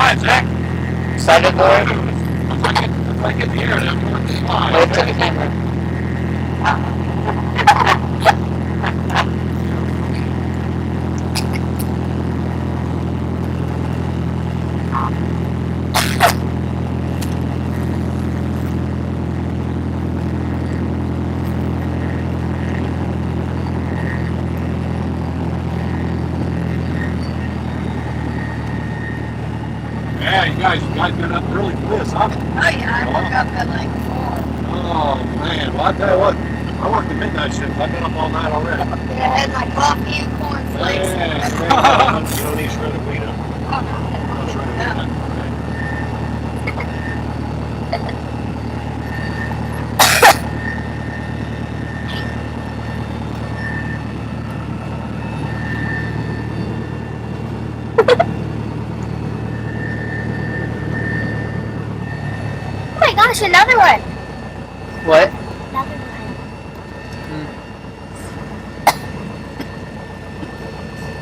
Hi, Zach. Excited for it? If I can hear it, Wave to the camera. Yeah, you guys got up early for this, huh? Oh yeah, I woke up at like 4. Oh, man. Well, I tell you what, I worked the midnight shift. I've been up all night already. Yeah, I had my coffee and cornflakes. Yeah. You don't need shredded wheat, huh? Oh, no. No shredded wheat, huh? Oh my gosh, another one. What? Another one.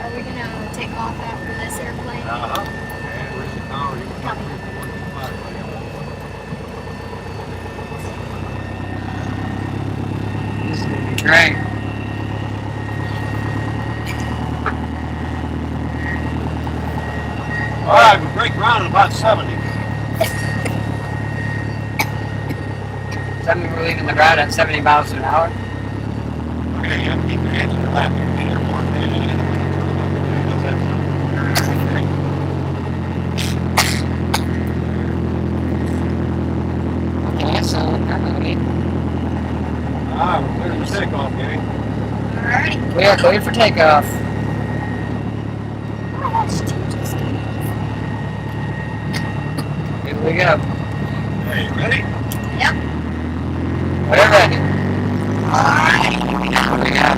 Are we gonna take off after this airplane? Uh-huh. And where's the power? You can Copy. This is gonna be great. All right, we break ground at about 70. Does that mean we're leaving the ground at 70 miles an hour? Okay, you have to keep your hands in your lap. You can hear more. Okay, so Ah, we're clear for takeoff, gang. Alrighty. we are cleared for takeoff. Oh my gosh, just Here we go. Hey, you ready? Yep. We're ready. Alright. Here we go.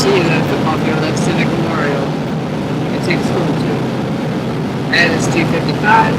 see the football field at Civic Memorial. You can see the school too. And it's 2:55.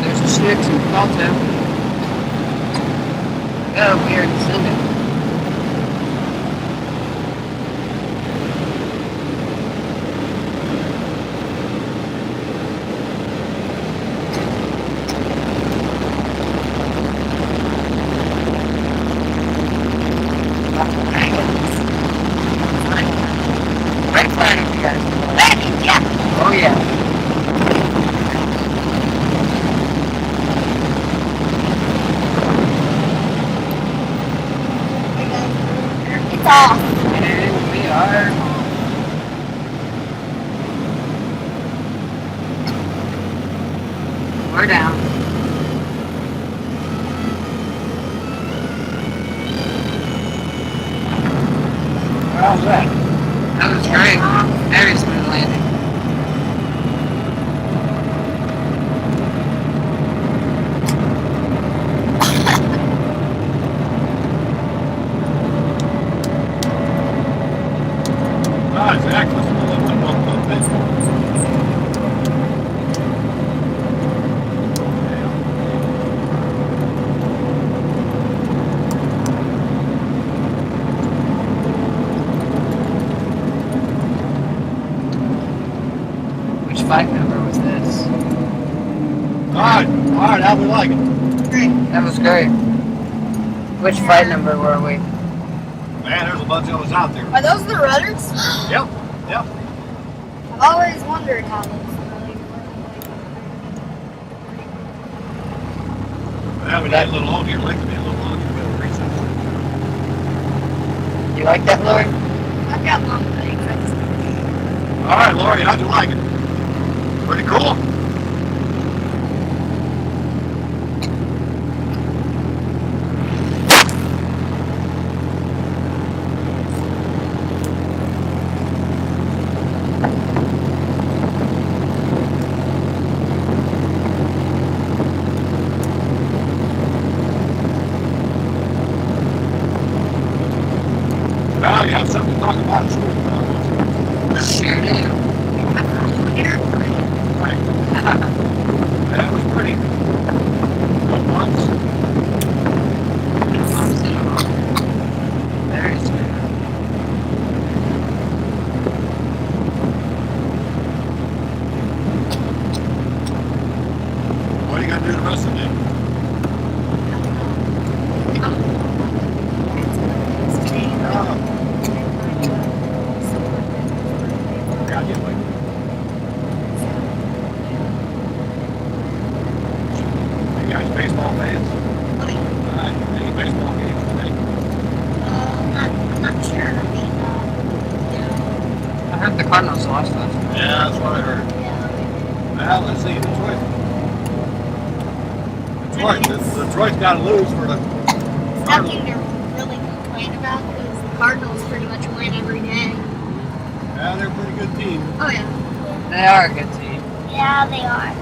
There's a Schnucks in Balto. Oh, we are descending. Right flying over you guys. Oh yeah. It's off. And we are. We're down. How's that? That was great. Very smooth landing. Ah, exactly. Which flight number was this? Alright, how we like it? That was great. Which flight number were we? Man, there's a bunch of us out there. Are those the rudders? Yep. I've always wondered how those really Well, we got a little longer. Like to be a little longer. We'll reset. You like that, Lori? I've got long legs. I just Alright, Lori, how'd you like it? Pretty cool. Well, you have something to talk about. Sure do. Right. That was pretty. Good once. Very smooth. What are you gonna do the rest of the day? God, you like you guys baseball fans? Alright, any baseball games today? I'm not sure. I mean, I heard the Cardinals lost last night. Yeah, that's what I heard. Well, let's see, Detroit's got to lose for the nothing to really complain about because the Cardinals pretty much win every day. Yeah, they're a pretty good team. Oh yeah. They are a good team. Yeah, they are.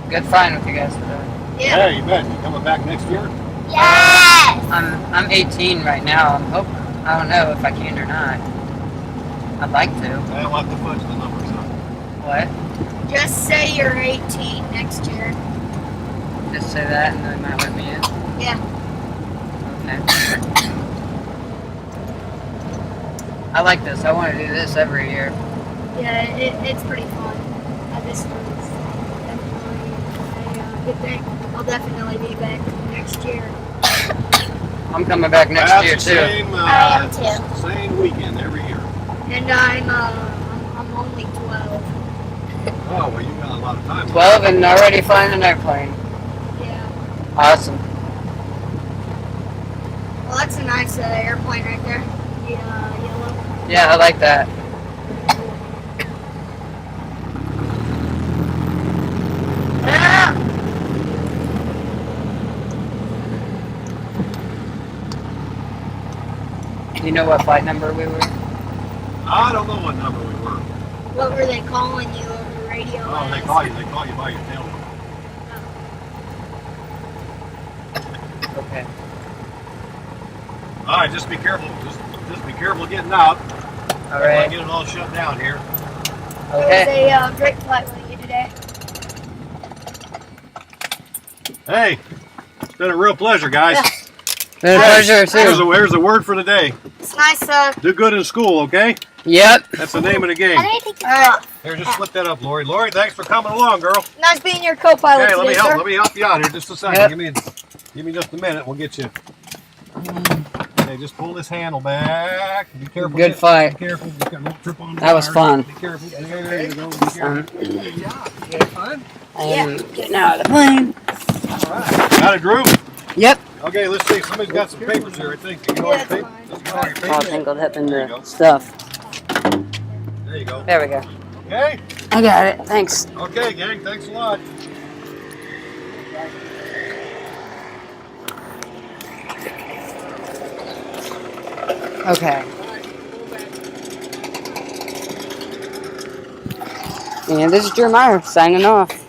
Good flying with you guys today. Yeah, you bet. You coming back next year? Yes. I'm 18 right now. I don't know if I can or not. I'd like to. I don't have to fudge the numbers up. What? Just say you're 18 next year. Just say that and they might let me in? Yeah. Okay. I like this. I want to do this every year. Yeah, it's pretty fun. This was definitely a good thing. I'll definitely be back next year. I'm coming back next That's year the too. Same, I am it's too. the same weekend every year. And I'm only 12. Oh, well, you got a lot of time. 12 and already flying an airplane. Yeah. Awesome. Well, that's a nice airplane right there. Yeah, yellow. Yeah, I like that. Ah! Do you know what flight number we were? I don't know what number we were. What were they calling you over the radio? Oh, they as? call you by your tail number. Okay. All right, just be careful. Just be careful getting out. All Right. right. Get it all shut down here. Okay. It was a great flight with you today. Hey, it's been a real pleasure, guys. Yeah. Been a pleasure too. Here's a word for the day. It's nice. Do good in school, okay? Yep. That's the name of the game. I didn't think off. Here, just slip that up, Lori. Lori, thanks for coming along, girl. Nice being your co-pilot Okay, let me today, sir. help you out here just a second. Yep. Give me just a minute. We'll get you. Okay, just pull this handle back. Be careful. Good fight. Be careful. You got trip on the That was wires. fun. Be careful. There you go. Be careful. Yeah. Okay, fun. And getting out of the plane. All right. Got it, Drew? Yep. Okay, let's see. Somebody's got some papers here, I think. You Yeah, got your it's papers? You got your All papers? tangled up in There you the go. stuff. There you go. There we go. Okay? I got it. Thanks. Okay, gang. Thanks a lot. Okay. And this is Jeremiah signing off.